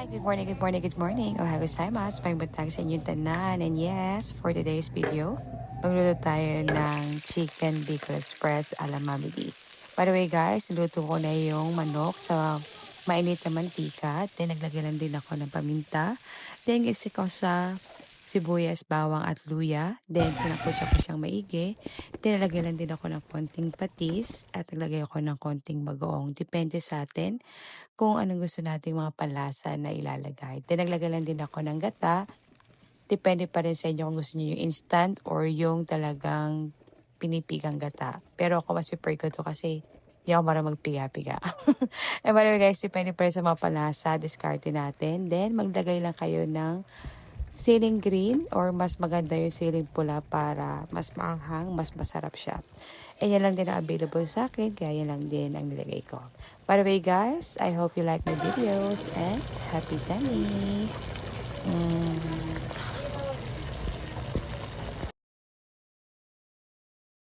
Hi, good morning, good morning, good morning. Ohayo gozaimasu. Pagbatag sa inyong tanan. And yes, for today's video, magluto tayo ng chicken Bicol Express a la Mami D. By the way guys, niluto ko na yung manok sa mainit na mantika. Then naglagay lang din ako ng paminta. Then gisi ko sa sibuyas, bawang at luya. Then sinakutsa ko siyang maigi. Then nalagay lang din ako ng konting patis at naglagay ako ng konting bagoong. Depende sa atin kung anong gusto nating mga panlasa na ilalagay. Then naglagay lang din ako ng gata. Depende pa rin sa inyo kung gusto niyo yung instant or yung talagang pinipigang gata. Pero ako mas prefer ko to kasi hindi ako marang magpiga-piga. And by the way guys, depende pa rin sa mga panlasa, discarte natin. Then maglagay lang kayo ng siling green or mas maganda yung siling pula para mas maanghang, mas masarap siya. And yan lang din ang available sa akin, kaya yan lang din ang nilagay ko. By the way guys, I hope you like my videos and happy tummy!